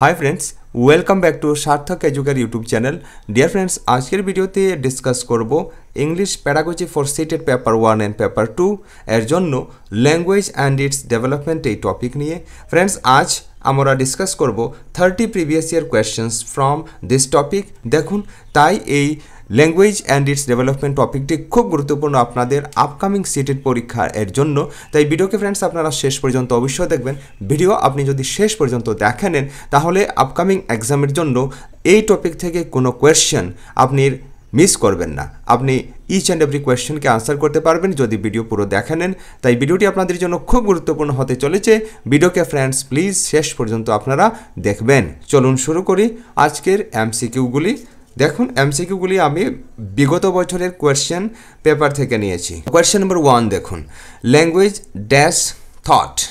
Hi friends welcome back to Sarthak एजुकेर YouTube channel. Dear friends आजकल भिडियोते डिसकास करब English pedagogy for CTET paper 1 and paper 2 एर जन्य language and its development topic निये। Friends आज आमरा डिसकास करब 30 previous year questions from this topic. देखुन ताई एई लैंग्वेज एंड इट्स डेवलपमेंट टपिकटी खूब गुरुत्वपूर्ण आपनादेर आपकामिंग सीटेड परीक्षार एर जन्य। ताई भिडियोके फ्रेंड्स आपनारा शेष पर्यन्त अवश्य देखबेन। भिडियो आपनि जदि शेष पर्यन्त देखे नेन ताहले आपकामिंग एग्जामेर जन्य एई टपिक थेके कोनो क्वेश्चन आपनि मिस करबेन ना, आपनि इच एंड एवरी क्वेश्चन के आंसर करते पारबेन यदि भिडियो पुरो देखे नेन। ताई भिडियोटी आपनादेर जन्य खूब गुरुत्वपूर्ण होते चलेछे। भिडियोके फ्रेंड्स प्लिज शेष पर्यन्त आपनारा देखबेन। चलुन शुरू करी आजकेर एमसीकिउगुली। देखुन एमसीकिउगुली आमी विगत बछरेर क्वेश्चन पेपर थेके नियेछि। क्वेश्चन नम्बर 1 देखुन, लैंग्वेज डैश थट।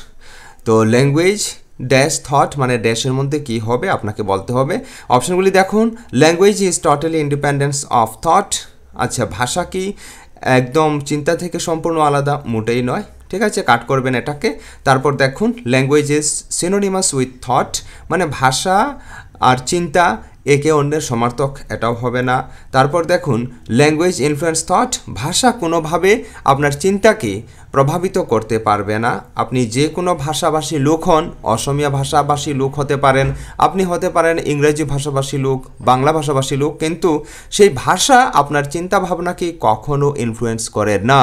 तो लैंग्वेज डैश थट माने डैशेर मध्य कि होबे आपनाके बोलते होबे। ऑप्शनगुली देखुन, language is totally independence of that. अच्छा, भाषा की एकदम चिंता थेके सम्पूर्ण आलादा मोटेई नय, ठीक है, काट करबेन एटाके। तारपर देखुन लैंग्वेज इज सिनोनिमास उइथ थट माने भाषा और चिंता एके अन्येर समार्थक एटाओ होबे ना। तारपर देखुन लैंग्वेज इनफ्लुएंस थट, भाषा कोनोभावे आपनार चिंताके प्रभावित करते पारबे ना। आपनी जे कोनो भाषाभाषी लोक हन, असमिया भाषाभाषी लोक होते पारेन, आपनी होते पारेन इंग्रेजी भाषाभाषी लोक, बांगला भाषाभाषी लोक, किन्तु सेई भाषा आपनार चिंता भावनाके कखनो इनफ्लुएंस करे ना।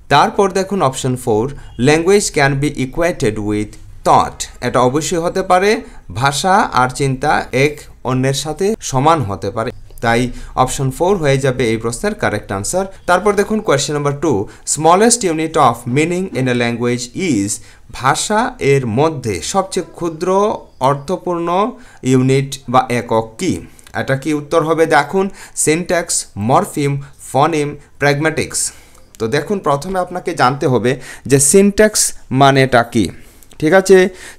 तारपर देखुन option 4, language can be equated with that. এটা অবশ্যই হতে পারে, ভাষা আর চিন্তা এক অন্যের সাথে সমান হতে পারে। তাই অপশন 4 হয়ে যাবে এই প্রশ্নের কারেক্ট আনসার। তারপর দেখুন question number 2, smallest unit of meaning in a language is. ভাষা এর মধ্যে সবচেয়ে ক্ষুদ্র অর্থপূর্ণ ইউনিট বা একক কি? এটা কি উত্তর হবে দেখুন সিনট্যাক্স, মরফিম, ফনিম, প্র্যাগম্যাটিক্স। তো দেখুন প্রথমে আপনাকে জানতে হবে যে সিনট্যাক্স মানেটা কি। ঠিক আছে,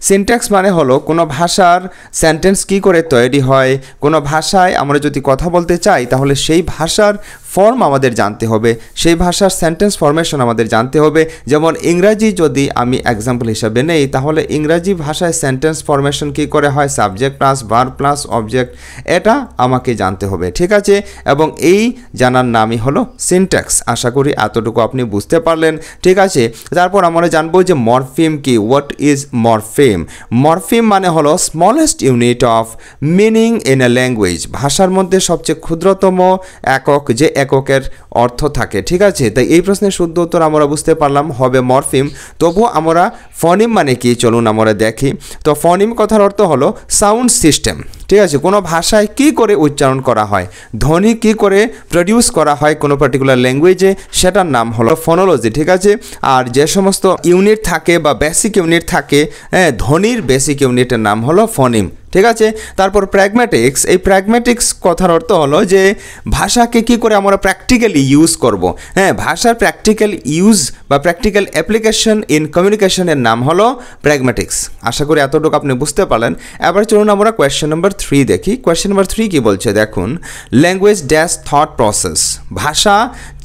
সিনট্যাক্স মানে হলো কোনো ভাষার সেন্টেন্স কি করে তৈরি হয়। কোনো ভাষায় আমরা যদি কথা বলতে চাই তাহলে সেই ভাষার ফর্ম আমাদের জানতে হবে, সেই ভাষার সেন্টেন্স ফরমেশন আমাদের জানতে হবে। যেমন ইংরাজি যদি আমি এক্সাম্পল হিসাবে নেই তাহলে ইংরাজি ভাষায় সেন্টেন্স ফরমেশন কি করে হয়, subject plus verb plus object, এটা আমাকে জানতে হবে। ঠিক আছে, এবং এই জানার নামই হলো সিনট্যাক্স। আশা করি এতটুকু আপনি বুঝতে পারলেন। ঠিক আছে, তারপর আমরা জানবো যে মরফিম কি। What is morpheme? মরফিম মানে হলো smallest unit of meaning in a language. ভাষার মধ্যে সবচেয়ে ক্ষুদ্রতম একক, যে এককের অর্থ থাকে। ঠিক আছে, তাই এই প্রশ্নের শুদ্ধ উত্তর আমরা বুঝতে পারলাম হবে মরফিম। তবু আমরা ফনিম মানে কি চলুন আমরা দেখি। তো ফনিম কথার অর্থ হলো সাউন্ড সিস্টেম। ঠিক আছে, কোনো ভাষায় কি করে উচ্চারণ করা হয়, ধ্বনি কি করে প্রডিউস করা হয় কোনো পার্টিকুলার ল্যাঙ্গুয়েজে, সেটার নাম হলো ফনোলজি। ঠিক আছে, আর যে সমস্ত ইউনিট থাকে বা বেসিক ইউনিট থাকে, ধ্বনির বেসিক ইউনিটের নাম হলো ফনিম। ঠিক আছে, তারপর প্র্যাগম্যাটিক্স। এই প্র্যাগম্যাটিক্স কথার অর্থ হলো যে ভাষাকে কি করে আমরা প্র্যাকটিক্যালি ইউজ করব। ভাষার প্র্যাকটিক্যাল ইউজ বা প্র্যাকটিক্যাল অ্যাপ্লিকেশন ইন কমিউনিকেশনের নাম হলো প্র্যাগম্যাটিক্স। আশা করি এতটুকু আপনি বুঝতে পারলেন। এবার চলুন আমরা কোয়েশ্চেন নাম্বার 3 দেখি। কোয়েশ্চেন নাম্বার 3 কি বলছে দেখুন, ল্যাঙ্গুয়েজ ড্যাশ থট প্রসেস। ভাষা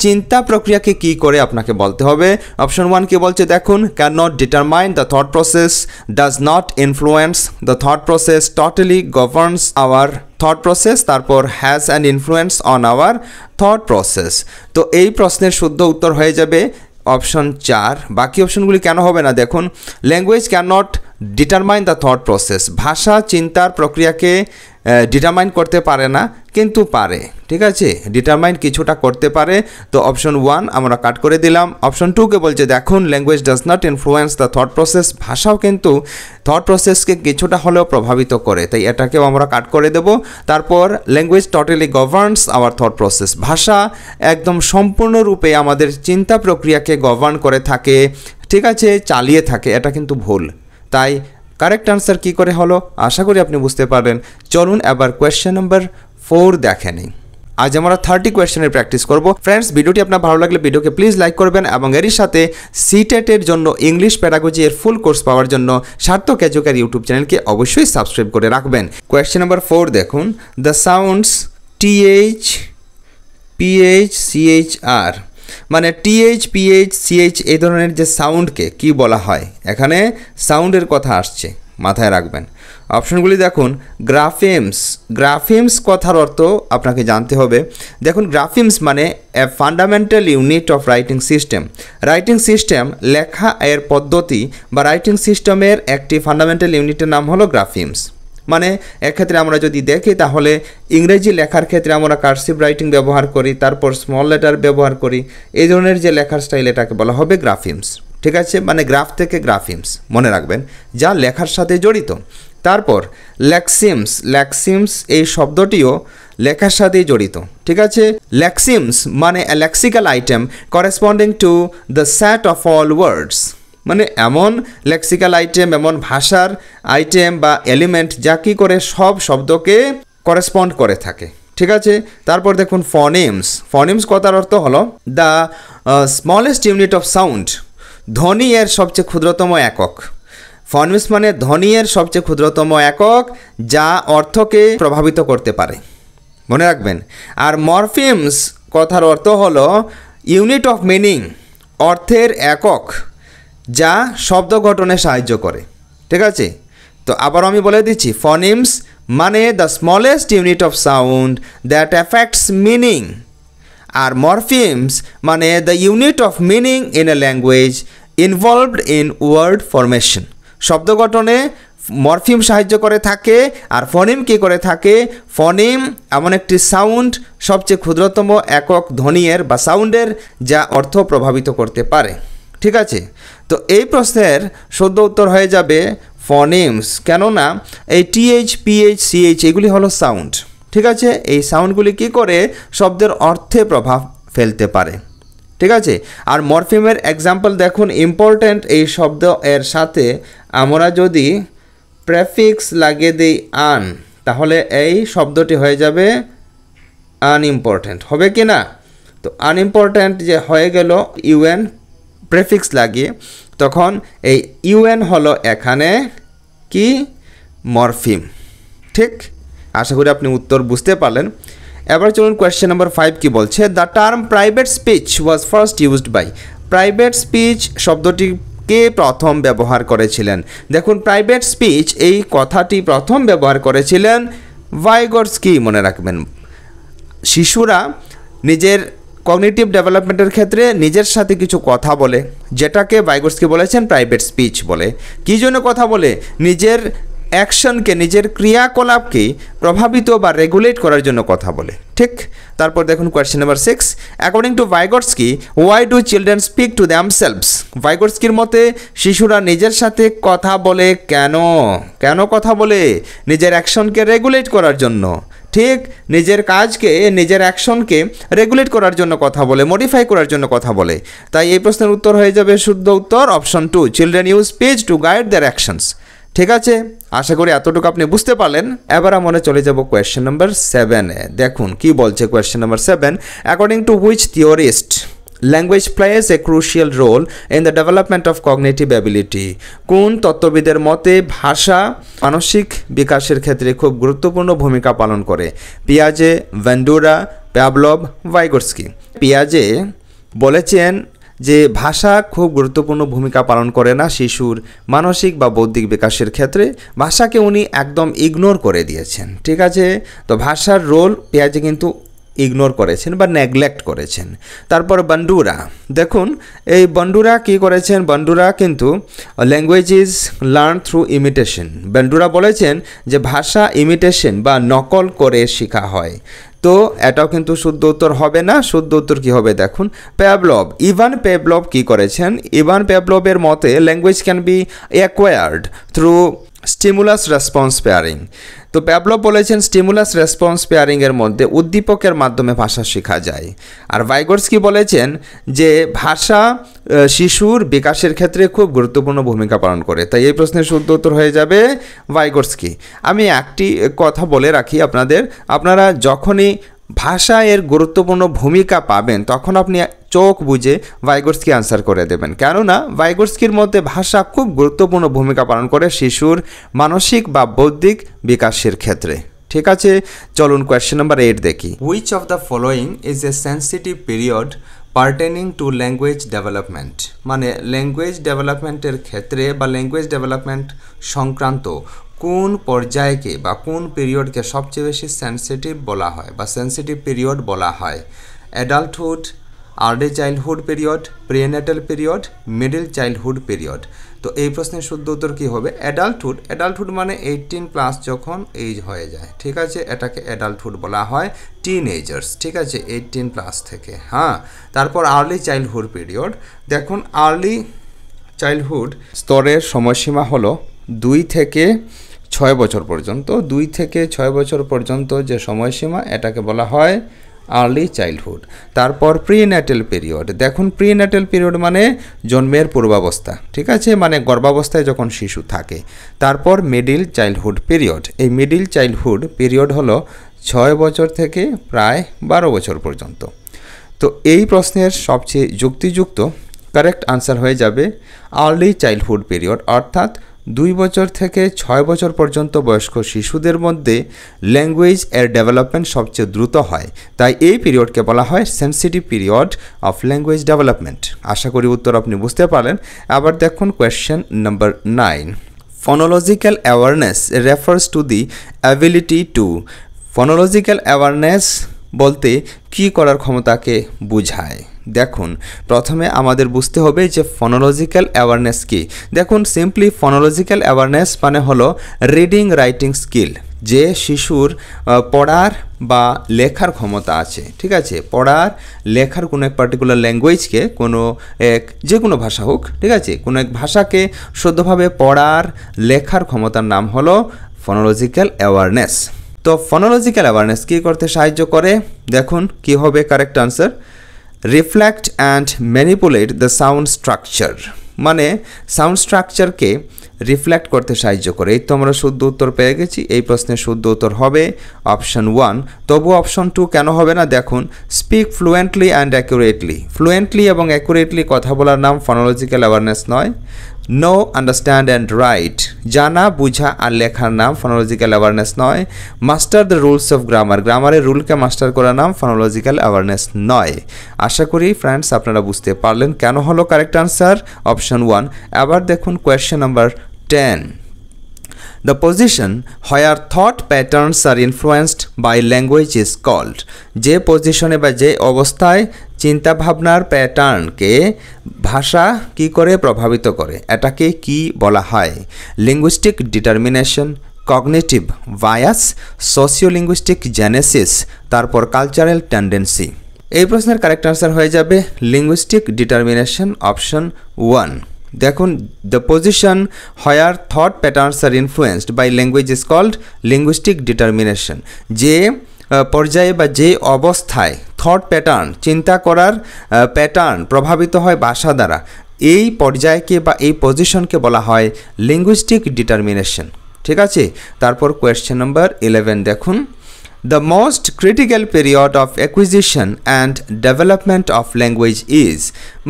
চিন্তা প্রক্রিয়াকে কি করে আপনাকে বলতে হবে। অপশন 1 কি বলছে দেখুন, can not determine the thought process, does not influence the thought process, totally governs our thought process, তারপর has an influence on our thought process। তো এই প্রশ্নের শুদ্ধ উত্তর হয়ে যাবে অপশন 4। বাকি অপশনগুলি কেন হবে না দেখুন, language can not determine the thought process. ভাষা চিন্তার প্রক্রিয়াকে ডিটারমাইন করতে পারে না কিন্তু পারে। ঠিক আছে, ডিটারমাইন কিছুটা করতে পারে। তো অপশন 1 আমরা কাট করে দিলাম। অপশন 2 কে বলছে দেখুন, language does not influence the thought process. ভাষাও কিন্তু থট প্রসেসকে কিছুটা হলেও প্রভাবিত করে, তাই এটাকেও আমরা কাট করে দেব। তারপর language totally governs our thought process. ভাষা একদম সম্পূর্ণরূপে আমাদের চিন্তা প্রক্রিয়াকে গভর্ন করে থাকে। ঠিক আছে, চালিয়ে থাকে, এটা কিন্তু ভুল। তাই কারেক্ট আনসার কি করে হলো আশা করি আপনি বুঝতে পারবেন। চলুন এবার কোয়েশ্চেন নাম্বার 4 দেখে নিই। আজ আমরা 30 কোয়েশ্চেনের প্র্যাকটিস করব। ফ্রেন্ডস ভিডিওটি আপনার ভালো লাগলে ভিডিওকে প্লিজ লাইক করবেন এবং এরই সাথে সিটেটের জন্য ইংলিশ প্যাডাগজি এর ফুল কোর্স পাওয়ার জন্য সার্থক এজুকের ইউটিউব চ্যানেলকে অবশ্যই সাবস্ক্রাইব করে রাখবেন। কোয়েশ্চেন নাম্বার 4 দেখুন, the sounds TH, PH, CHR মানে টিএইচ, পিএইচ, সিএইচ এই ধরনের যে সাউন্ডকে কি বলা হয়, এখানে সাউন্ডের কথা আসছে, মাথায় রাখবেন। অপশনগুলি দেখুন। গ্রাফেমস, গ্রাফেমস কথার অর্থ আপনাকে জানতে হবে। দেখুন গ্রাফেমস মানে a fundamental unit of writing system. Writing system লেখা এর পদ্ধতি বা রাইটিং সিস্টেমের একটি ফান্ডামেন্টাল ইউনিটের নাম হলো গ্রাফেমস। মানে এক্ষেত্রে আমরা যদি দেখি তাহলে ইংরেজি লেখার ক্ষেত্রে আমরা কার্সিভ রাইটিং ব্যবহার করি, তারপর স্মল লেটার ব্যবহার করি। এই ধরনের যে লেখার স্টাইল এটাকে বলা হবে গ্রাফেমস। ঠিক আছে, মানে গ্রাফ থেকে গ্রাফেমস মনে রাখবেন, যা লেখার সাথে জড়িত। তারপর লেক্সিমস, লেক্সিমস এই শব্দটিও লেখার সাথেই জড়িত। ঠিক আছে, লেক্সিমস মানে a lexical item corresponding to the set of all words, মানে এমন লেক্সিক্যাল আইটেম, এমন ভাষার আইটেম বা এলিমেন্ট যা কী করে সব শব্দকে করেসপন্ড করে থাকে। ঠিক আছে, তারপর দেখুন ফনেমস। ফনেমস কথার অর্থ হলো the smallest unit of sound, ধ্বনি এর সবচেয়ে ক্ষুদ্রতম একক। ফনেমস মানে ধ্বনি এর সবচেয়ে ক্ষুদ্রতম একক যা অর্থকে প্রভাবিত করতে পারে, মনে রাখবেন। আর মরফিমস কথার অর্থ হলো ইউনিট অফ মিনিং, অর্থের একক যা শব্দ গঠনে সাহায্য করে। ঠিক আছে, তো আবার আমি বলে দিচ্ছি, ফনেমস মানে the smallest unit of sound that affects meaning, আর মরফিমস মানে the unit of meaning in a language involved in word formation. শব্দ গঠনে মরফিম সাহায্য করে থাকে, আর ফনেম কী করে থাকে? ফনেম এমন একটি সাউন্ড, সবচেয়ে ক্ষুদ্রতম একক ধ্বনির বা সাউন্ডের যা অর্থ প্রভাবিত করতে পারে। ঠিক আছে, তো এই প্রশ্নের শুদ্ধ উত্তর হয়ে যাবে ফনেমস, কেননা এই টিএইচ, পিএইচ, সিএইচ এগুলি হলো সাউন্ড। ঠিক আছে, এই সাউন্ডগুলি কী করে শব্দের অর্থে প্রভাব ফেলতে পারে। ঠিক আছে, আর মরফিমের এক্সাম্পল দেখুন, ইম্পর্ট্যান্ট এই শব্দ এর সাথে আমরা যদি প্রেফিক্স লাগিয়ে দিই আন, তাহলে এই শব্দটি হয়ে যাবে আনইম্পর্ট্যান্ট, হবে কি না? তো আনইম্পর্ট্যান্ট যে হয়ে গেল ইউএন প্রেফিক্স লাগিয়ে, তখন এই ইউএন হলো এখানে কি? মরফিম। ঠিক, আশা করি আপনি উত্তর বুঝতে পারলেন। এবার চলুন কোয়েশ্চেন নাম্বার 5 কি বলছে। The term private speech was first used by. Private speech শব্দটি কে প্রথম ব্যবহার করেছিলেন? দেখুন প্রাইভেট স্পিচ এই কথাটি প্রথম ব্যবহার করেছিলেন ভাইগটস্কি, মনে রাখবেন। শিশুরা নিজের কগনিটিভ ডেভেলপমেন্টের ক্ষেত্রে নিজের সাথে কিছু কথা বলে, যেটাকে ভাইগটস্কি বলেছেন প্রাইভেট স্পিচ বলে। কী জন্য কথা বলে? নিজের অ্যাকশনকে, নিজের ক্রিয়াকলাপকে প্রভাবিত বা রেগুলেট করার জন্য কথা বলে। ঠিক, তারপর দেখুন question number 6। According to Vygotsky, why do children speak to themselves? ভাইগটস্কির মতে শিশুরা নিজের সাথে কথা বলে কেন? কেন কথা বলে? নিজের অ্যাকশনকে রেগুলেট করার জন্য। ঠিক, নিজের কাজকে, নিজের অ্যাকশনকে রেগুলেট করার জন্য কথা বলে, মডিফাই করার জন্য কথা বলে। তাই এই প্রশ্নের উত্তর হয়ে যাবে শুদ্ধ উত্তর option 2, children use speech to guide there actions. ঠিক আছে, আশা করি এতটুকু আপনি বুঝতে পারলেন। এবার আমরা চলে যাব কোয়েশ্চেন নাম্বার 7-এ। দেখুন কি বলছে question number 7। According to which theorist language plays a crucial role in the development of cognitive ability? কোন তত্ত্ববিদের মতে ভাষা মানসিক বিকাশের ক্ষেত্রে খুব গুরুত্বপূর্ণ ভূমিকা পালন করে? পিয়াজে, ভ্যান্ডুরা, প্যাভলভ, ভাইগটস্কি। পিয়াজে বলেছেন যে ভাষা খুব গুরুত্বপূর্ণ ভূমিকা পালন করে না শিশুর মানসিক বা বৌদ্ধিক বিকাশের ক্ষেত্রে। ভাষাকে উনি একদম ইগনোর করে দিয়েছেন। ঠিক আছে, তো ভাষার রোল পিয়াজে কিন্তু ইগনোর করেছেন বা নেগলেক্ট করেছেন। তারপর বান্ডুরা, দেখুন এই বান্ডুরা কি করেছেন? বান্ডুরা কিন্তু language is learn through imitation. Bandura বলেছেন যে ভাষা ইমিটেশন বা নকল করে শেখা হয়। তো এটাও কিন্তু শুদ্ধ উত্তর হবে না। শুদ্ধ উত্তর কি হবে দেখুন, প্যাভলভ। ইভান প্যাভলভ কি করেছেন? ইভান প্যাভলভের মতে language can be acquired through stimulus response pairing. তো প্যাভলভ বলেছেন স্টিমুলাস রেসপন্স পেয়ারিংয়ের মধ্যে উদ্দীপকের মাধ্যমে ভাষা শেখা যায়। আর ভাইগটস্কি বলেছেন যে ভাষা শিশুর বিকাশের ক্ষেত্রে খুব গুরুত্বপূর্ণ ভূমিকা পালন করে। তাই এই প্রশ্নের শুদ্ধ উত্তর হয়ে যাবে ভাইগটস্কি। আমি একটি কথা বলে রাখি আপনারা যখনই ভাষা এর গুরুত্বপূর্ণ ভূমিকা পাবেন তখন আপনি চোখ বুঝে ভাইগটস্কি আনসার করে দেবেন, কেননা ভাইগটস্কির মধ্যে ভাষা খুব গুরুত্বপূর্ণ ভূমিকা পালন করে শিশুর মানসিক বা বৌদ্ধিক বিকাশের ক্ষেত্রে। ঠিক আছে, চলুন কোয়েশ্চেন নাম্বার 8 দেখি। Which of the following is a sensitive period pertaining to language development? মানে ল্যাঙ্গুয়েজ ডেভেলপমেন্টের ক্ষেত্রে বা ল্যাঙ্গুয়েজ ডেভেলপমেন্ট সংক্রান্ত কোন পর্যায়কে বা কোন পিরিয়ডকে সবচেয়ে বেশি সেন্সিটিভ বলা হয় বা সেন্সিটিভ পিরিয়ড বলা হয়? Adulthood, early childhood period, prenatal period, middle childhood period. তো এই প্রশ্নের শুদ্ধ উত্তর কী হবে? অ্যাডাল্টহুড। অ্যাডাল্টহুড মানে 18+ যখন এজ হয়ে যায়, ঠিক আছে, এটাকে অ্যাডাল্টহুড বলা হয়। টিনএজার্স, ঠিক আছে, 18+ থেকে। হ্যাঁ, তারপর আর্লি চাইল্ডহুড পিরিয়ড। দেখুন, আর্লি চাইল্ডহুড স্তরের সময়সীমা হলো 2 থেকে 6 বছর পর্যন্ত। 2 থেকে 6 বছর পর্যন্ত যে সময়সীমা, এটাকে বলা হয় আর্লি চাইল্ডহুড। তারপর প্রিনেটাল পিরিয়ড। দেখুন, প্রিনেটাল পিরিয়ড মানে জন্মের পূর্বাবস্থা, ঠিক আছে, মানে গর্ভাবস্থায় যখন শিশু থাকে। তারপর মিডল চাইল্ডহুড পিরিয়ড। এই মিডল চাইল্ডহুড পিরিয়ড হলো 6 বছর থেকে প্রায় 12 বছর পর্যন্ত। তো এই প্রশ্নের সবচেয়ে যুক্তিযুক্ত কারেক্ট আনসার হয়ে যাবে আর্লি চাইল্ডহুড পিরিয়ড, অর্থাৎ 2 বছর থেকে 6 বছর পর্যন্ত বয়স্ক শিশুদের মধ্যে ল্যাঙ্গুয়েজ এর ডেভেলপমেন্ট সবচেয়ে দ্রুত হয়, তাই এই পিরিয়ডকে বলা হয় sensitive period of language development. আশা করি উত্তর আপনি বুঝতে পারলেন। আবার দেখুন question number 9। Phonological awareness refers to the ability to. Phonological awareness বলতে কী করার ক্ষমতাকে বোঝায়? দেখুন, প্রথমে আমাদের বুঝতে হবে যে ফনোলজিক্যাল অ্যাওয়ারনেস কী। দেখুন, সিম্পলি ফনোলজিক্যাল অ্যাওয়ারনেস মানে হলো রিডিং রাইটিং স্কিল, যে শিশুর পড়ার বা লেখার ক্ষমতা আছে, ঠিক আছে, পড়ার লেখার কোনো এক পার্টিকুলার ল্যাঙ্গুয়েজকে, কোনো এক যে কোনো ভাষা হোক, ঠিক আছে, কোনো এক ভাষাকে শুদ্ধভাবে পড়ার লেখার ক্ষমতার নাম হলো ফনোলজিক্যাল অ্যাওয়ারনেস। তো ফনোলজিক্যাল অ্যাওয়ারনেস কী করতে সাহায্য করে? দেখুন কী হবে correct answer? Reflect and manipulate the sound structure, মানে সাউন্ড স্ট্রাকচারকে রিফ্লেক্ট করতে সাহায্য করে। এই তো আমরা শুদ্ধ উত্তর পেয়ে গেছি। এই প্রশ্নের শুদ্ধ উত্তর হবে অপশন 1। তবু অপশন 2 কেন হবে না? দেখুন, speak fluently and accurately. Fluently এবং অ্যাকুরেটলি কথা বলার নাম ফনোলজিক্যাল অ্যাওয়ারনেস নয়। নো, আন্ডারস্ট্যান্ড অ্যান্ড রাইট, জানা, বুঝা আর লেখার নাম ফনোলজিক্যাল অ্যাওয়ারনেস নয়। Master the rules of grammar, গ্রামারের রুলকে মাস্টার করার নাম ফনোলজিক্যাল অ্যাওয়ারনেস নয়। আশা করি ফ্রেন্ডস আপনারা বুঝতে পারলেন কেন হলো কারেক্ট আনসার অপশন 1। আবার দেখুন question number 10। The position where thought patterns are influenced by language is called। যে পজিশনে বা যে অবস্থায় চিন্তাভাবনার প্যাটার্নকে ভাষা কি করে প্রভাবিত করে, এটাকে কি বলা হয়? Linguistic determination, cognitive bias, sociolinguistic genesis, তারপর কালচারাল টেন্ডেন্সি। এই প্রশ্নের কারেক্ট আনসার হয়ে যাবে লিঙ্গুইস্টিক ডিটারমিনেশন অপশন 1। দেখুন, the position where thought patterns are influenced by language is called linguistic determination. যে পর্যায়ে বা যে অবস্থায় থট প্যাটার্ন, চিন্তা করার প্যাটার্ন প্রভাবিত হয় ভাষা দ্বারা, এই পর্যায়কে বা এই পজিশনকে বলা হয় লিঙ্গুইস্টিক ডিটারমিনেশন, ঠিক আছে। তারপর কোয়েশ্চেন নাম্বার 11 দেখুন। The most critical period of acquisition and development of language is,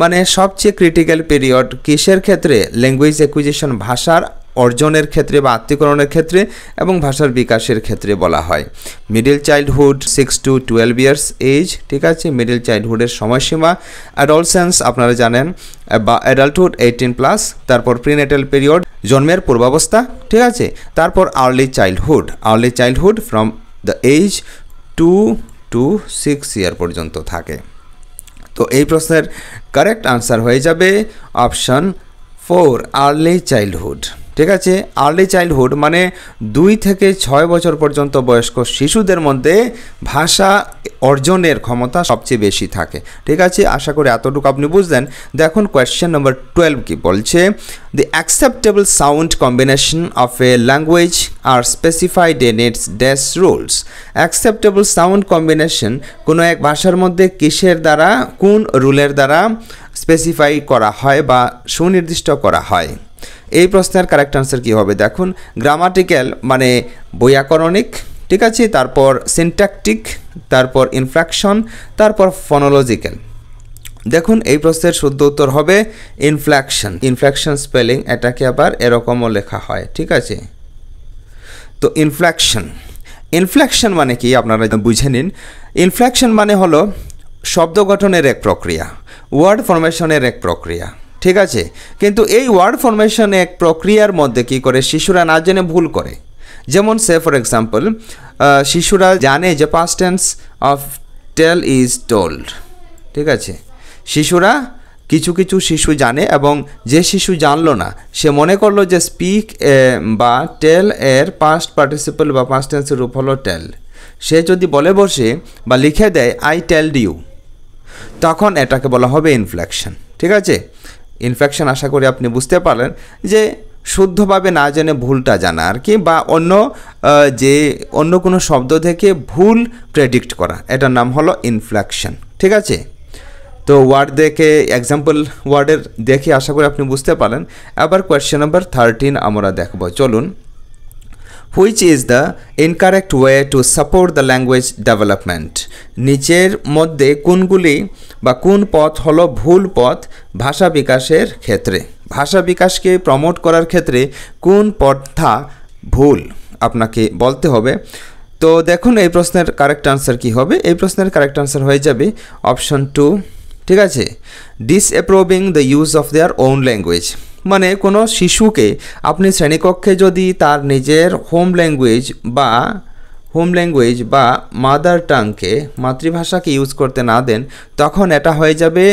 মানে সবচেয়ে ক্রিটিক্যাল পিরিয়ড কিসের ক্ষেত্রে? ল্যাঙ্গুয়েজ অ্যাকুইজিশন, ভাষার অর্জনের ক্ষেত্রে বা আত্মীকরণের ক্ষেত্রে এবং ভাষার বিকাশের ক্ষেত্রে বলা হয়। Middle childhood 6 to 12 years age, ঠিক আছে, মিডল চাইল্ডহুডের সময়সীমা। অ্যাডolescence আপনারা জানেন, বা অ্যাডাল্টহুড 18+। তারপর প্রিনেটাল পিরিয়ড, জন্মের পূর্বাবস্থা, ঠিক আছে। তারপর early childhood from the age 2 to 6 year পর্যন্ত থাকে। তো এই প্রশ্নের কারেক্ট আনসার হয়ে যাবে অপশন 4, আর্লি চাইল্ডহুড, ঠিক আছে। আর্লি চাইল্ডহুড মানে 2 থেকে 6 বছর পর্যন্ত বয়স্ক শিশুদের মধ্যে ভাষা অর্জনের ক্ষমতা সবচেয়ে বেশি থাকে, ঠিক আছে। আশা করি এতটুকু আপনি বুঝলেন। দেখুন কোয়েশ্চেন নাম্বার 12 কি বলছে? The acceptable sound combination of a language are specified in its dash rules. Acceptable sound combination কোনো এক ভাষার মধ্যে কিসের দ্বারা, কোন রুলের দ্বারা স্পেসিফাই করা হয় বা সুনির্দিষ্ট করা হয়? এই প্রশ্নের কারেক্ট আনসার কী হবে? দেখুন, গ্রামাটিক্যাল মানে বৈয়াকরণিক, ঠিক আছে, তারপর সিনট্যাকটিক, তারপর ইনফ্লেকশন, তারপর ফনোলজিক্যাল। দেখুন এই প্রশ্নের শুদ্ধ উত্তর হবে ইনফ্লেকশন স্পেলিং, এটাকে আবার এরকমও লেখা হয়, ঠিক আছে। তো ইনফ্লেকশন মানে কি আপনারা বুঝে নিন। ইনফ্লেকশন মানে হলো শব্দ গঠনের এক প্রক্রিয়া, ওয়ার্ড ফরমেশনের এক প্রক্রিয়া, ঠিক আছে। কিন্তু এই ওয়ার্ড ফরমেশন এক প্রক্রিয়ার মধ্যে কি করে শিশুরা না জেনে ভুল করে, যেমন সে ফর এক্সাম্পল শিশুরা জানে যে past tense of tell is told, ঠিক আছে। শিশুরা কিছু কিছু শিশু জানে এবং যে শিশু জানলো না সে মনে করলো যে স্পিক বা টেল এর পাস্ট পার্টিসিপল বা পাস্ট টেন্সের রূপ হলো টেল। সে যদি বলে বসে বা লিখে দেয় আই টেলড ইউ, তখন এটাকে বলা হবে ইনফ্লেকশন, ঠিক আছে। ইনফ্লেকশন আশা করি আপনি বুঝতে পারলেন যে শুদ্ধভাবে না জেনে ভুলটা জানা আর কি, বা অন্য কোনো শব্দ থেকে ভুল প্রেডিক্ট করা, এটার নাম হলো ইনফ্লেকশন, ঠিক আছে। তো ওয়ার্ড দেখে এক্সাম্পল ওয়ার্ডের দেখে আশা করি আপনি বুঝতে পারলেন। আবার কোয়েশ্চেন নাম্বার 13 আমরা দেখব, চলুন। Which is the incorrect way to support the language development? নিচের মধ্যে কোনগুলি বা কোন পথ হলো ভুল পথ ভাষা বিকাশের ক্ষেত্রে? ভাষা বিকাশকে প্রমোট করার ক্ষেত্রে কোন পথটা ভুল আপনাকে বলতে হবে। তো দেখুন এই প্রশ্নের কারেক্ট আনসার কী হবে। এই প্রশ্নের কারেক্ট আনসার হয়ে যাবে অপশন 2, ঠিক আছে। Disapproving the use of their own language, মানে কোনো শিশুকে আপনি শ্রেণীকক্ষে যদি তার নিজের হোম ল্যাঙ্গুয়েজ বা মাদার টাংকে, মাতৃভাষাকে ইউজ করতে না দেন, তখন এটা হয়ে যাবে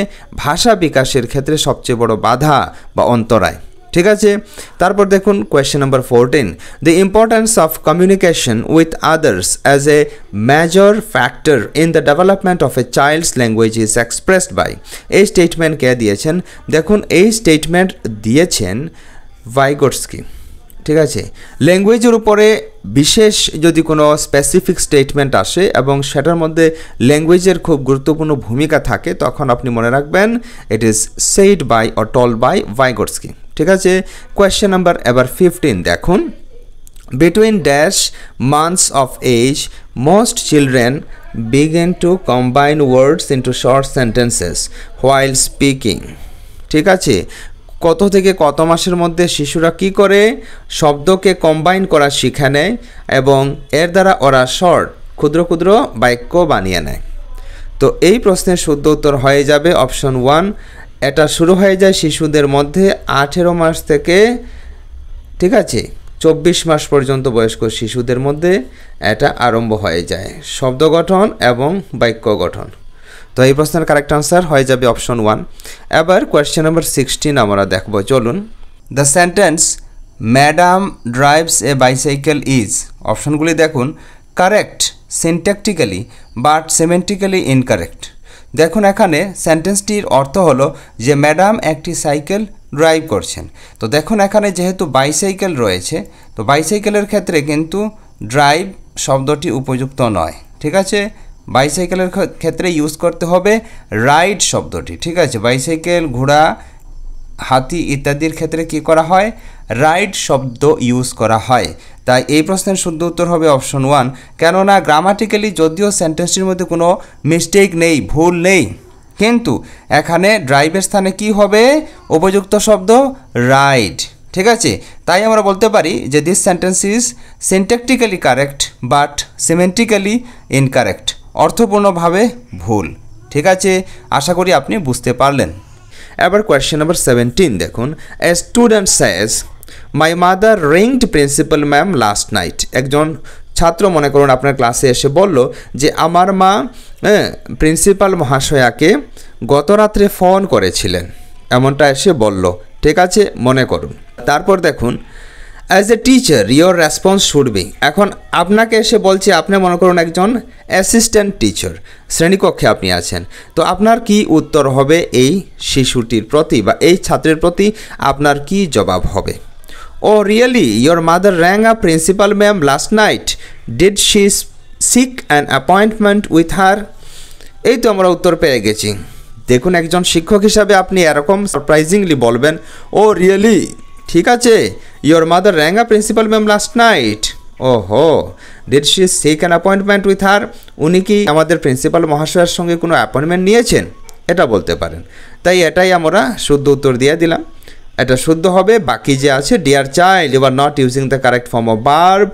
ভাষা বিকাশের ক্ষেত্রে সবচেয়ে বড় বাধা বা অন্তরায়, ঠিক আছে। তারপর দেখুন question number 14, the importance of communication with others as a major factor in the development of a child's language is expressed by. এই স্টেটমেন্ট কে দিয়েছেন? দেখুন এই স্টেটমেন্ট দিয়েছেন ভাইগোটস্কি, ঠিক আছে। ল্যাঙ্গুয়েজের উপরে বিশেষ যদি কোনো স্পেসিফিক স্টেটমেন্ট আসে এবং সেটার মধ্যে ল্যাঙ্গুয়েজের খুব গুরুত্বপূর্ণ ভূমিকা থাকে, তখন আপনি মনে রাখবেন it is said by or told by Vygotsky, ঠিক আছে। কোয়েশ্চেন নাম্বার এবার 15 দেখুন। Between dash months of age most children begin to combine words into short sentences while speaking, ঠিক আছে। কত থেকে কত মাসের মধ্যে শিশুরা কি করে শব্দকে কম্বাইন করা শিখে নেয় এবং এর দ্বারা ওরা ক্ষুদ্র ক্ষুদ্র বাক্য বানিয়ে নেয়। তো এই প্রশ্নের শুদ্ধ উত্তর হয়ে যাবে অপশন 1। এটা শুরু হয়ে যায় শিশুদের মধ্যে 18 মাস থেকে, ঠিক আছে, 24 মাস পর্যন্ত বয়স্ক শিশুদের মধ্যে এটা আরম্ভ হয়ে যায়, শব্দ গঠন এবং বাক্য গঠন। তো এই প্রশ্নের কারেক্ট আনসার হয়ে যাবে অপশন 1। এবার কোয়েশ্চেন নাম্বার 16 আমরা দেখব, চলুন। The sentence madam drives a bicycle is, অপশনগুলি দেখুন, correct syntactically but semantically incorrect. দেখুন এখানে সেন্টেন্সটির অর্থ হলো যে ম্যাডাম একটি সাইকেল ড্রাইভ করছেন। তো দেখুন এখানে যেহেতু বাইসাইকেল রয়েছে, তো বাইসাইকেলের ক্ষেত্রে কিন্তু ড্রাইভ শব্দটি উপযুক্ত নয়, ঠিক আছে। বাইসাইকেলের ক্ষেত্রে ইউজ করতে হবে রাইড শব্দটি, ঠিক আছে। বাইসাইকেল, ঘোড়া, হাতি ইত্যাদির ক্ষেত্রে কি করা হয়? রাইড শব্দ ইউজ করা হয়। তাই এই প্রশ্নের শুদ্ধ উত্তর হবে অপশন 1। কেননা গ্রামাটিক্যালি যদিও সেন্টেন্সটির মধ্যে কোনো মিস্টেক নেই, ভুল নেই, কিন্তু এখানে ড্রাইভের স্থানে কি হবে? উপযুক্ত শব্দ রাইড, ঠিক আছে। তাই আমরা বলতে পারি যে this sentence is syntactically correct but semantically incorrect, অর্থপূর্ণভাবে ভুল, ঠিক আছে। আশা করি আপনি বুঝতে পারলেন। এবার কোয়েশ্চেন নাম্বার 17 দেখুন। A student Sage my mother ringed principal ma'am last night. একজন ছাত্র মনে করুন আপনার ক্লাসে এসে বলল যে আমার মা প্রিন্সিপাল মহাশয়াকে গত রাত্রে ফোন করেছিলেন, এমনটা এসে বলল, ঠিক আছে, মনে করুন। তারপর দেখুন as a teacher your response should be. এখন আপনাকে এসে বলছে, আপনি মনে করুন একজন অ্যাসিস্ট্যান্ট টিচার, শ্রেণীকক্ষে আপনি আছেন, তো আপনার কি উত্তর হবে এই শিশুটির প্রতি বা এই ছাত্রের প্রতি আপনার কি জবাব হবে? Oh really your mother rang a principal ma'am last night, did she seek an appointment with her. এই তো আমরা উত্তর পেয়ে গেছি। দেখুন একজন শিক্ষক হিসাবে আপনি এরকম সারপ্রাইজিংলি বলবেন, ও রিয়েলি, ঠিক আছে, your mother rang a principal ma'am last night, ওহো, did she seek an appointment with her, উনি কি আমাদের প্রিন্সিপাল মহাশয়ের সঙ্গে কোনো অ্যাপয়েন্টমেন্ট নিয়েছেন, এটা বলতে পারেন। তাই এটাই আমরা শুদ্ধ উত্তর দিয়ে দিলাম, এটা শুদ্ধ হবে। বাকি যে আছে, dear child you are not using the correct form of verb,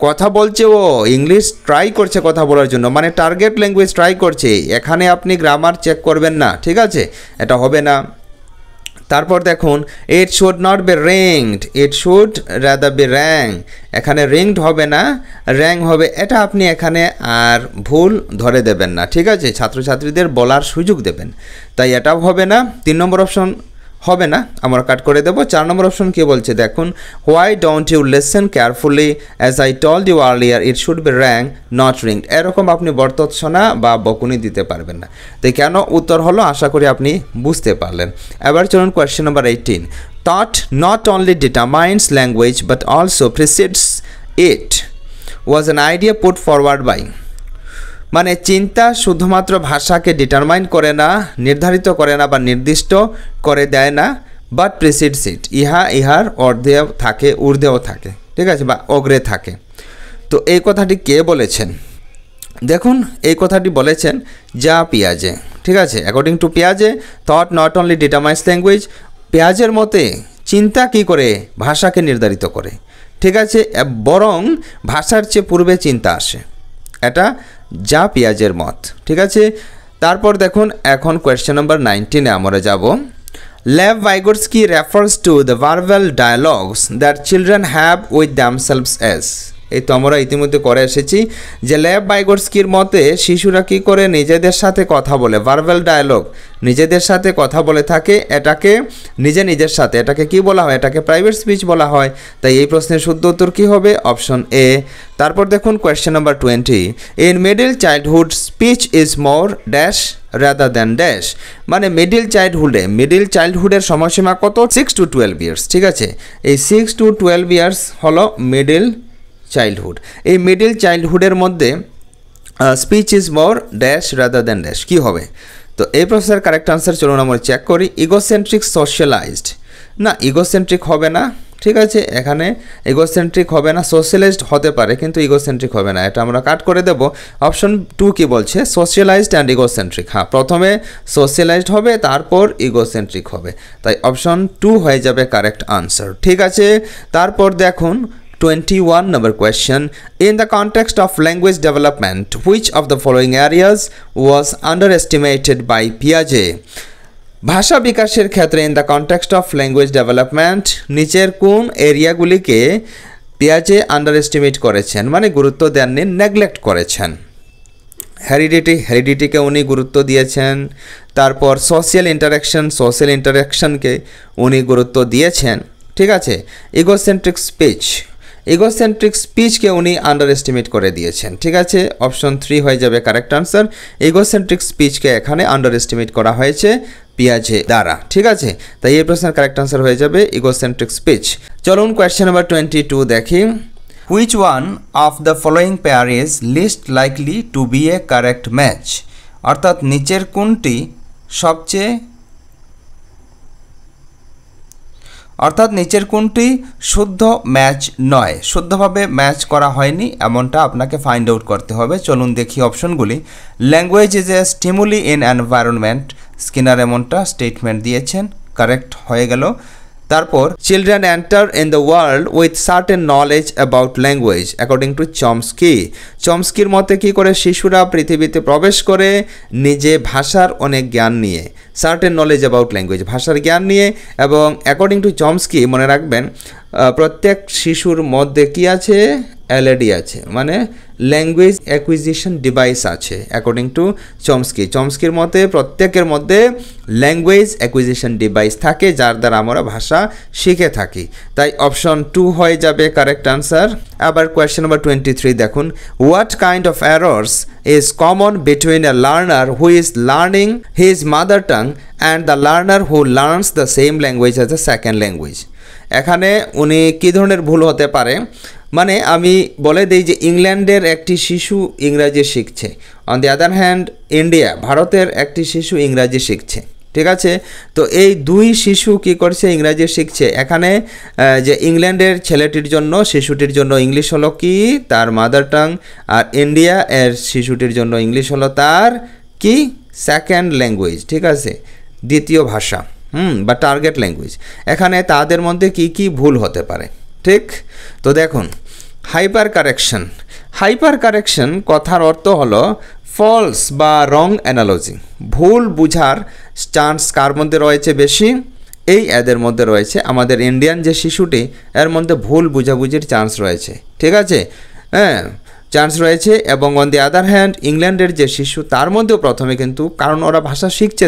কথা বলছে ও, ইংলিশ ট্রাই করছে কথা বলার জন্য, মানে টার্গেট ল্যাঙ্গুয়েজ ট্রাই করছে, এখানে আপনি গ্রামার চেক করবেন না, ঠিক আছে, এটা হবে না। তারপর দেখুন it should not be ringed, it should rather be rang, এখানে রিংড হবে না, র্যাং হবে। এটা আপনি এখানে আর ভুল ধরে দেবেন না, ঠিক আছে, ছাত্রছাত্রীদের বলার সুযোগ দেবেন, তাই এটাও হবে না। 3 নম্বর অপশন হবে না, আমরা কাট করে দেবো। 4 নম্বর অপশন কি বলছে দেখুন, why don't you listen carefully as I told you earlier it should be rang not ringed. এরকম আপনি বর্তৎসনা বা বকুনি দিতে পারবেন না। তাই কেন উত্তর হলো আশা করি আপনি বুঝতে পারলেন। এবার চলুন question number 18। Thought not only determines language but also precedes it was an idea put forward by. মানে চিন্তা শুধুমাত্র ভাষাকে ডিটারমাইন করে না, নির্ধারিত করে না বা নির্দিষ্ট করে দেয় না, বাট প্রিসিডস ইট, ইহার অর্ধেও থাকে, ঊর্ধ্বেও থাকে, ঠিক আছে, বা অগ্রে থাকে। তো এই কথাটি কে বলেছেন দেখুন, এই কথাটি বলেছেন যা পিয়াজে, ঠিক আছে। অ্যাকর্ডিং টু পিয়াজে thought not only determines language, পিয়াজের মতে চিন্তা কি করে ভাষাকে নির্ধারিত করে, ঠিক আছে, বরং ভাষার চেয়ে পূর্বে চিন্তা আসে, এটা যা পিয়াজের মত, ঠিক আছে। তারপর দেখুন এখন কোয়েশ্চেন নাম্বার 19-এ আমরা যাব। Lev Vygotsky refers to the verbal dialogues that children have with themselves as. এই তো আমরা ইতিমধ্যে করে এসেছি যে লেভ ভাইগোটস্কির মতে শিশুরা কী করে নিজেদের সাথে কথা বলে, ভার্বাল ডায়ালগ, নিজেদের সাথে কথা বলে থাকে, এটাকে নিজের সাথে, এটাকে কি বলা হয়, এটাকে প্রাইভেট স্পিচ বলা হয়। তাই এই প্রশ্নের শুদ্ধ উত্তর কী হবে, অপশন এ। তারপর দেখুন question number 20। In middle childhood speech is more dash rather than dash. মানে মিডল চাইল্ডহুডের সময়সীমা কত, 6 to 12 ইয়ার্স, ঠিক আছে। এই 6 to 12 ইয়ার্স হলো মিডল চাইল্ডহুড। এই মিডল চাইল্ডহুডের মধ্যে speech is more dash rather than dash কী হবে। তো এই প্রশ্নের কারেক্ট আনসার চলুন আমরা চেক করি। ইগোসেন্ট্রিক সোশ্যালাইজড, না ইগোসেন্ট্রিক হবে না, ঠিক আছে, এখানে ইগোসেন্ট্রিক হবে না, সোশ্যালাইজড হতে পারে কিন্তু ইগোসেন্ট্রিক হবে না, এটা আমরা কাট করে দেব। অপশন 2 কি বলছে, সোশ্যালাইজড অ্যান্ড ইগোসেন্ট্রিক। হ্যাঁ, প্রথমে সোশ্যালাইজড হবে তারপর ইগোসেন্ট্রিক হবে, তাই অপশন 2 হয়ে যাবে কারেক্ট আনসার, ঠিক আছে। তারপর দেখুন 21 number question. In the context of language development, which of the following areas was underestimated by Piaget? ভাষা বিকাশের ক্ষেত্রে in the context of language development নিচের কোন এরিয়াগুলিকে পিয়াজে আন্ডার এস্টিমেট করেছেন, মানে গুরুত্ব দেননি, নেগলেক্ট করেছেন। হেরিডিটিকে উনি গুরুত্ব দিয়েছেন। তারপর সোশ্যাল ইন্টারাকশনকে উনি গুরুত্ব দিয়েছেন, ঠিক আছে। ইগোসেন্ট্রিক স্পিচকে উনি আন্ডার এস্টিমেট করে দিয়েছেন, ঠিক আছে। অপশন 3 হয়ে যাবে কারেক্ট আনসার। ইগোসেন্ট্রিক স্পিচকে এখানে আন্ডার এস্টিমেট করা হয়েছে পিয়াজে দ্বারা, ঠিক আছে। তাই এই প্রশ্নের কারেক্ট আনসার হয়ে যাবে ইগোসেন্ট্রিক স্পিচ। চলুন কোয়েশ্চেন নাম্বার 22 দেখি। Which one of the following pair is least likely to be a correct match. অর্থাৎ নিচের কোনটি শুদ্ধ ম্যাচ নয়, শুদ্ধভাবে ম্যাচ করা হয়নি, এমনটা আপনাকে ফাইন্ড আউট করতে হবে। চলুন দেখি অপশনগুলি। Language is a stimuli in environment, Skinner এমনটা স্টেটমেন্ট দিয়েছেন, কারেক্ট হয়ে গেল। তারপর children enter in the world with certain knowledge about language according to চমস্কির মতে কী করে শিশুরা পৃথিবীতে প্রবেশ করে নিজে ভাষার অনেক জ্ঞান নিয়ে, সার্টেন নলেজ অ্যাবাউট ল্যাঙ্গুয়েজ, ভাষার জ্ঞান নিয়ে। এবং অ্যাকর্ডিং টু চমস্কি মনে রাখবেন প্রত্যেক শিশুর মধ্যে কি আছে, এলএডি আছে, মানে ল্যাঙ্গুয়েজ অ্যাকুইজিশন ডিভাইস আছে অ্যাকর্ডিং টু চমস্কির মতে প্রত্যেকের মধ্যে ল্যাঙ্গুয়েজ অ্যাকুইজিশন ডিভাইস থাকে যার দ্বারা আমরা ভাষা শিখে থাকি। তাই অপশন 2 হয়ে যাবে কারেক্ট আনসার। আবার কোয়েশ্চেন নাম্বার 23 দেখুন। What kind of errors is common between A learner who is learning his mother tongue and the learner who learns the same language as a second language. এখানে উনি কী ধরনের ভুল হতে পারে, মানে আমি বলে দিই যে ইংল্যান্ডের একটি শিশু ইংরাজি শিখছে, অন দি আদার হ্যান্ড ভারতের একটি শিশু ইংরাজি শিখছে, ঠিক আছে। তো এই দুই শিশু কি করছে, ইংরাজি শিখছে। এখানে যে ইংল্যান্ডের শিশুটির জন্য ইংলিশ হলো কি, তার মাদার টাং, আর ইন্ডিয়া এর শিশুটির জন্য ইংলিশ হলো তার কি, সেকেন্ড ল্যাঙ্গুয়েজ, ঠিক আছে, দ্বিতীয় ভাষা, বা টার্গেট ল্যাঙ্গুয়েজ। এখানে তাদের মধ্যে কি কি ভুল হতে পারে, ঠিক। তো দেখুন হাইপার কারেকশন কথার অর্থ হলো ফলস বা রং অ্যানালজি, ভুল বুঝার চান্স কার মধ্যে রয়েছে বেশি, এই এদের মধ্যে রয়েছে আমাদের ইন্ডিয়ান যে শিশুটি এর মধ্যে ভুল বুঝাবুঝির চান্স রয়েছে, ঠিক আছে, হ্যাঁ চান্স রয়েছে। এবং অন দি আদার হ্যান্ড ইংল্যান্ডের যে শিশু তার মধ্যেও প্রথমে কিন্তু, কারণ ওরা ভাষা শিখছে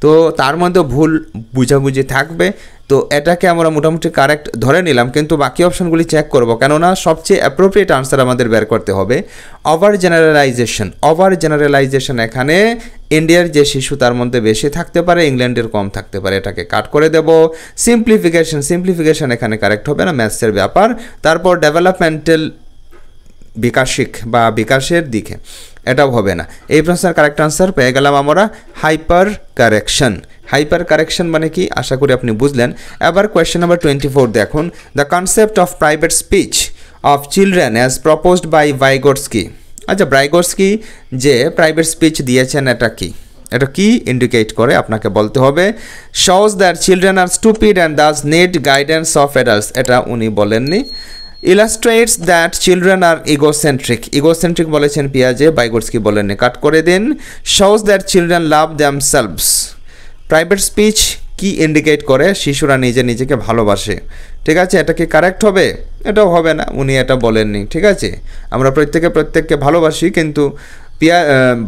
তো তার মধ্যে ভুল বুঝাবুঝি থাকবে, তো এটাকে আমরা মোটামুটি কারেক্ট ধরে নিলাম, কিন্তু বাকি অপশনগুলি চেক করব, কেননা সবচেয়ে অ্যাপ্রোপ্রিয়েট আনসার আমাদের বের করতে হবে। ওভার জেনারেলাইজেশন এখানে ইন্ডিয়ার যে শিশু তার মধ্যে বেশি থাকতে পারে, ইংল্যান্ডের কম থাকতে পারে, এটাকে কাট করে দেব। সিম্পলিফিকেশন এখানে কারেক্ট হবে না, ম্যাথসের ব্যাপার। তারপর ডেভেলপমেন্টাল বিকাশিক বা বিকাশের দিকে, এটাও হবে না। এই প্রশ্নের কারেক্ট আনসার পেয়ে গেলাম আমরা হাইপার কারেকশন মানে কি, আশা করি আপনি বুঝলেন। এবার কোয়েশ্চেন নাম্বার 24 দেখুন, the concept of private speech of children as proposed by Vygotsky. আচ্ছা, ভাইগোটস্কি যে প্রাইভেট স্পিচ দিয়েছেন এটা কি ইন্ডিকেট করে আপনাকে বলতে হবে। Shows that children are stupid and thus need guidance of adults, এটা উনি বলেননি। Illustrates that children are egocentric বলেছেন পিয়াজে, ভাইগোটস্কি বলেননি, কাট করে দিন। Shows that children love themselves, private speech কি ইন্ডিকেট করে, শিশুরা নিজেকে ভালোবাসে, ঠিক আছে, এটা কি কারেক্ট হবে? এটাও হবে না, উনি এটা বলেননি, ঠিক আছে। আমরা প্রত্যেককে ভালোবাসি, কিন্তু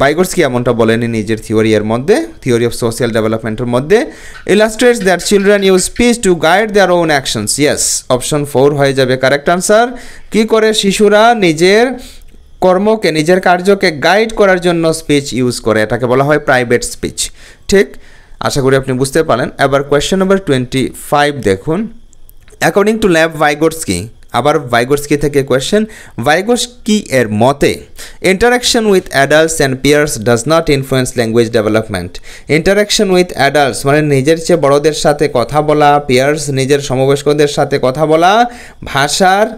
ভাইগোটস্কি এমনটা বলেনি নিজের থিওরি অফ সোশ্যাল ডেভেলপমেন্টের মধ্যে। Illustrates that children use speech to guide their own actions, yes, option 4 হয়ে যাবে কারেক্ট আনসার। কি করে শিশুরা নিজের কর্মকে, নিজের কার্যকে গাইড করার জন্য স্পিচ ইউজ করে, এটাকে বলা হয় প্রাইভেট স্পিচ, ঠিক। আশা করি আপনি বুঝতে পারেন। এবার কোয়েশ্চেন নাম্বার 25 দেখুন, অ্যাকর্ডিং টু ল্যাব ভাইগোটস্কি, আবার ভাইগোটস্কি থেকে কোয়েশ্চেন, ভাইগোটস্কি এর মতে interaction with adults and peers does not influence language development. Interaction with adults মানে নিজের চেয়ে বড়দের সাথে কথা বলা, পিয়ার্স নিজের সমবয়স্কদের সাথে কথা বলা ভাষার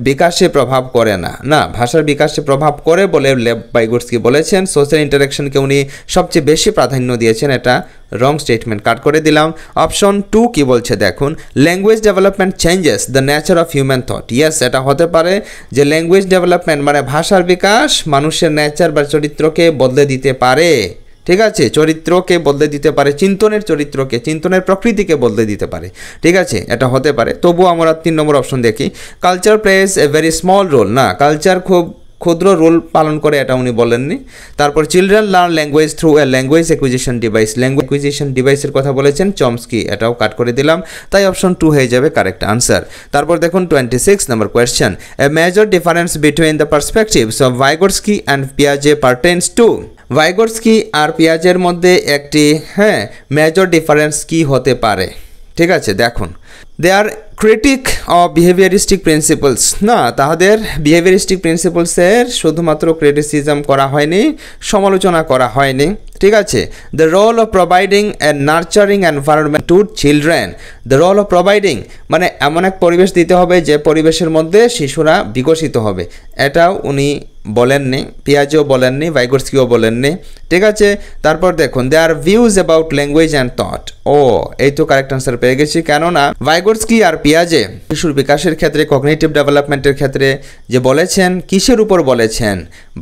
বিকাশে প্রভাব করে না, ভাষার বিকাশে প্রভাব করে বলে লেভ ভাইগোটস্কি বলেছেন। সোশ্যাল ইন্টারাকশনকে উনি সবচেয়ে বেশি প্রাধান্য দিয়েছেন, এটা রং স্টেটমেন্ট, কাট করে দিলাম। অপশন 2 কি বলছে দেখুন, language development changes the nature of human thought, yes, এটা হতে পারে যে ল্যাঙ্গুয়েজ ডেভেলপমেন্ট মানে ভাষার বিকাশ মানুষের নেচার বা চরিত্রকে বদলে দিতে পারে, ঠিক আছে, চরিত্রকে বদলে দিতে পারে, চিন্তনের প্রকৃতিকে বদলে দিতে পারে, ঠিক আছে, এটা হতে পারে। তবুও আমরা 3 নম্বর অপশন দেখি, culture plays a very small role, না, কালচার খুব ক্ষুদ্র রোল পালন করে, এটা উনি বলেননি। তারপর children learn language through a language acquisition ডিভাইসের কথা বলেছেন চমস্কি, এটাও কাট করে দিলাম, তাই অপশন 2 হয়ে যাবে কারেক্ট আনসার। তারপর দেখুন 26 number question, a major difference between the perspectives of Vygotsky and পিয়াজে পার্টেন্স টু। ভাইগোটস্কি আর পিয়াজের মধ্যে একটি মেজর ডিফারেন্স কি হতে পারে, ঠিক আছে, দেখুন, they R critic of বিহেভিয়ারিস্টিক principles, না, তাদের বিহেভিয়ারিস্টিক প্রিন্সিপালসের শুধুমাত্র ক্রিটিসিজম করা হয়নি, সমালোচনা করা হয়নি, ঠিক আছে। The role of providing a nurturing environment to children, the role of providing মানে এমন এক পরিবেশ দিতে হবে যে পরিবেশের মধ্যে শিশুরা বিকশিত হবে, এটাও উনি বলেননি, পিয়াজেও বলেননি, ভাইগোটস্কিও বলেননি, ঠিক আছে। তারপর দেখুন, they are views about language and thought, এই তো কারেক্ট আনসার পেয়ে গেছি, কেননা ভাইগোটস্কি আর পিয়াজে শিশুর বিকাশের ক্ষেত্রে, কগনিটিভ ডেভেলপমেন্টের ক্ষেত্রে যে বলেছেন, কিসের উপর বলেছেন,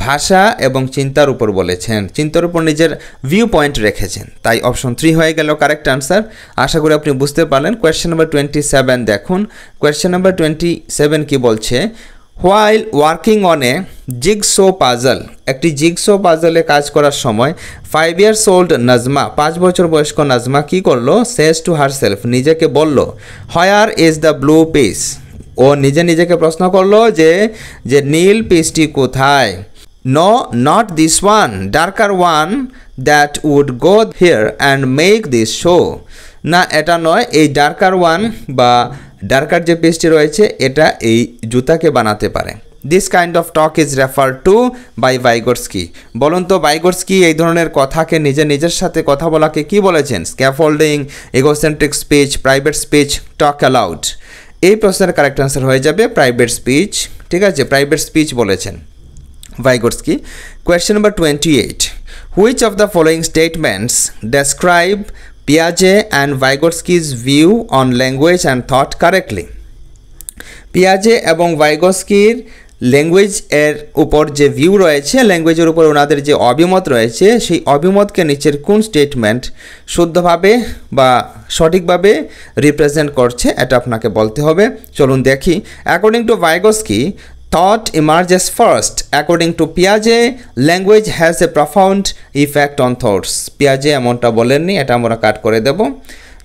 ভাষা এবং চিন্তার উপর বলেছেন, চিন্তার উপর নিজের ভিউ পয়েন্ট রেখেছেন, তাই অপশন 3 হয়ে গেল কারেক্ট আনসার। আশা করি আপনি বুঝতে পারলেন। কোয়েশ্চেন নাম্বার 27 দেখুন, কোয়েশ্চেন নাম্বার 27 কি বলছে, while working on a jigsaw puzzle, একটি জিগসো পাজলে কাজ করার সময় 5 years old নাজমা, 5 বছর বয়স্ক নাজমা কি করলো, সেজ টু হারসেলফ, নিজেকে বলল, where is the blue piece, ও নিজেকে প্রশ্ন করলো যে নীল পিসটি কোথায়। No, not this one, darker one that would go here and make this show, না, এটা নয়, এই ডার্কার ওয়ান বা ডার্কার যে পেজটি রয়েছে এটা এই জুতাকে বানাতে পারে। This kind of talk is refer to by Vygotsky, বলুন তো ভাইগোটস্কি এই ধরনের কথাকে নিজের সাথে কথা বলাকে কি বলেছেন, scaffolding, egocentric speech, private speech, talk aloud. এই প্রশ্নের কারেক্ট আনসার হয়ে যাবে প্রাইভেট স্পিচ, ঠিক আছে, প্রাইভেট স্পিচ বলেছেন Vygotsky. Question number 28, which of the following statements describe Piaget and Vygotsky's view on language and thought correctly? পিয়াজে এবং ভাইগোটস্কির ল্যাঙ্গুয়েজ এর উপর যে ভিউ রয়েছে, ল্যাঙ্গুয়েজের উপর ওনাদের যে অভিমত রয়েছে, সেই অভিমতকে নিচের কোন স্টেটমেন্ট শুদ্ধভাবে বা সঠিকভাবে রিপ্রেজেন্ট করছে এটা আপনাকে বলতে হবে। চলুন দেখি। According to Vygotsky, thought emerges first. According to Piaget, language has a profound effect on thoughts. Piaget এমনটা বলেননি, এটা আমরা কাট করে দেব।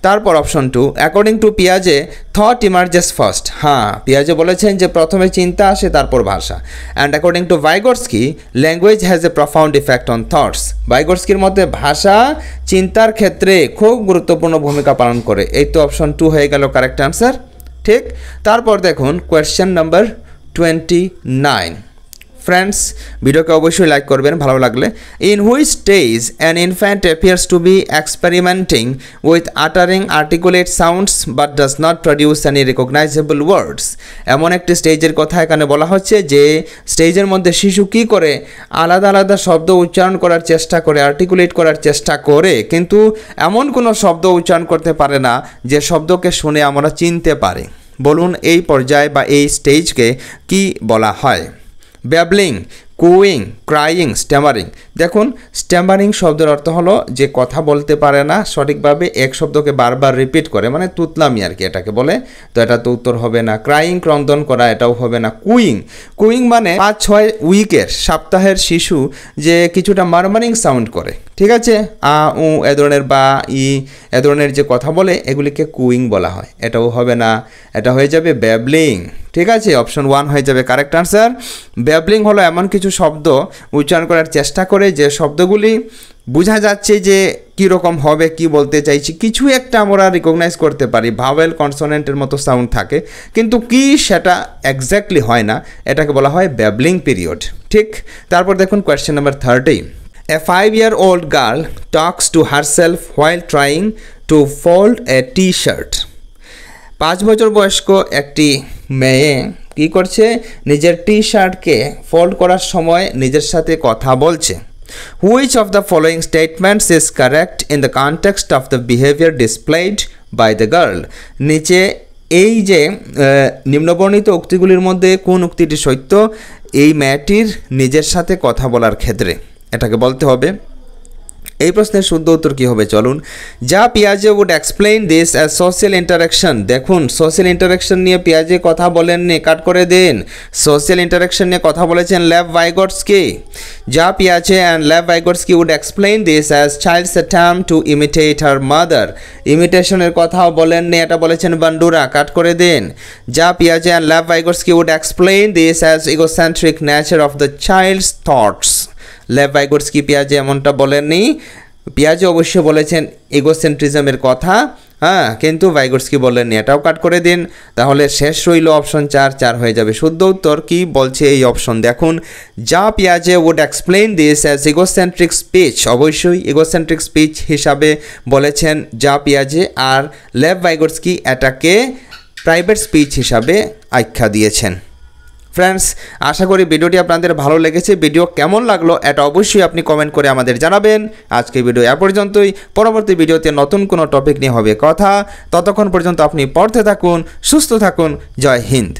তারপর অপশন 2, অ্যাকর্ডিং টু পিয়াজে থট ইমার্জেস ফার্স্ট। হ্যাঁ, পিয়াজে বলেছেন যে প্রথমে চিন্তা আসে তারপর ভাষা। And according to Vygotsky, language has a profound effect on thoughts. ভাইগোটস্কির মতে ভাষা চিন্তার ক্ষেত্রে খুব গুরুত্বপূর্ণ ভূমিকা পালন করে। এই তো অপশন 2 হয়ে গেল কারেক্ট অ্যান্সার। ঠিক, তারপর দেখুন কোয়েশ্চেন নাম্বার 29। ফ্রেন্ডস, ভিডিওকে অবশ্যই লাইক করবেন ভালো লাগলে। In which stage an infant appears to be experimenting with uttering articulate sounds but does not produce any recognisable words. এমন একটি স্টেজের কথা এখানে বলা হচ্ছে যে স্টেজের মধ্যে শিশু কী করে আলাদা আলাদা শব্দ উচ্চারণ করার চেষ্টা করে, আর্টিকুলেট করার চেষ্টা করে, কিন্তু এমন কোনো শব্দ উচ্চারণ করতে পারে না যে শব্দকে শুনে আমরা চিনতে পারি। বলুন এই পর্যায়ে বা এই স্টেজকে কি বলা হয়? Babbling, cooing, crying, stammering. দেখুন, স্ট্যামারিং শব্দের অর্থ হলো যে কথা বলতে পারে না সঠিকভাবে, এক শব্দকে বারবার রিপিট করে, মানে তুতলামি আর কি এটাকে বলে। তো এটা তো উত্তর হবে না। ক্রাইং, ক্রন্দন করা, এটাও হবে না। কুইং, কুইং মানে 5-6 উইকের সপ্তাহের শিশু যে কিছুটা মারমারিং সাউন্ড করে, ঠিক আছে, আ উ এ ধরনের বা ই এ ধরনের যে কথা বলে এগুলিকে কুইং বলা হয়, এটাও হবে না। এটা হয়ে যাবে ব্যাবলিং। ঠিক আছে, অপশন 1 হয়ে যাবে কারেক্ট আনসার। ব্যাবলিং হলো এমন কিছু শব্দ উচ্চারণ করার চেষ্টা করে যে শব্দগুলি বোঝা যাচ্ছে যে কীরকম হবে, কি বলতে চাইছি, কিছু একটা আমরা রিকগনাইজ করতে পারি, ভাওয়েল কনসোনেন্টের মতো সাউন্ড থাকে, কিন্তু কি সেটা এক্স্যাক্টলি হয় না, এটাকে বলা হয় ব্যাবলিং পিরিয়ড। ঠিক, তারপর দেখুন question number 30। A 5-year-old girl talks to herself while trying to fold a t-shirt. 5 বছর বয়স্ক একটি মেয়ে কী করছে? নিজের টি শার্টকে ফোল্ড করার সময় নিজের সাথে কথা বলছে। Which of the following statements is correct in the context of the behavior displayed by the girl? নিচে এই যে নিম্নবর্ণিত উক্তিগুলির মধ্যে কোন উক্তিটি সত্য এই মেয়েটির নিজের সাথে কথা বলার ক্ষেত্রে, এটাকে বলতে হবে। এই প্রশ্নের শুদ্ধ উত্তর কী হবে? চলুন। যা পিয়াজে would explain this as social interaction. দেখুন, সোশ্যাল ইন্টারাকশন নিয়ে পিয়াজে কথা বলেননি, কাট করে দিন। সোশ্যাল ইন্টারাকশন নিয়ে কথা বলেছেন লেভ ভাইগোটস্কি। যা পিয়াজে and Lev Vygotsky would explain this as child's attempt to imitate her mother. ইমিটেশনের কথাও বলেননি, এটা বলেছেন বান্ডুরা, কাট করে দিন। যা পিয়াজে and Lev Vygotsky would explain this as egocentric nature of the child's thoughts. Lev Vygotsky পিয়াজে এমনটা বলেননি। পিয়াজে অবশ্যই বলেছেন ইগোসেন্ট্রিজমের কথা, হ্যাঁ, কিন্তু ভাইগোটস্কি বলেননি, এটাও কাট করে দিন। তাহলে শেষ রইল অপশন 4 হয়ে যাবে শুদ্ধ উত্তর। কি বলছে এই অপশন দেখুন। যা পিয়াজে would explain this as egocentric speech, অবশ্যই ইগোসেন্ট্রিক স্পিচ হিসাবে বলেছেন যা পিয়াজে, আর লেভ ভাইগোটস্কি এটাকে প্রাইভেট স্পিচ হিসাবে আখ্যা দিয়েছেন। ফ্রেন্ডস, আশা করি ভিডিওটি আপনাদের ভালো লেগেছে। ভিডিও কেমন লাগলো এটা অবশ্যই আপনি কমেন্ট করে আমাদের জানাবেন। আজকে ভিডিও এ পর্যন্তই। পরবর্তী ভিডিওতে নতুন কোনো টপিক নিয়ে হবে কথা। ততক্ষণ পর্যন্ত আপনি পড়তে থাকুন, সুস্থ থাকুন। জয় হিন্দ।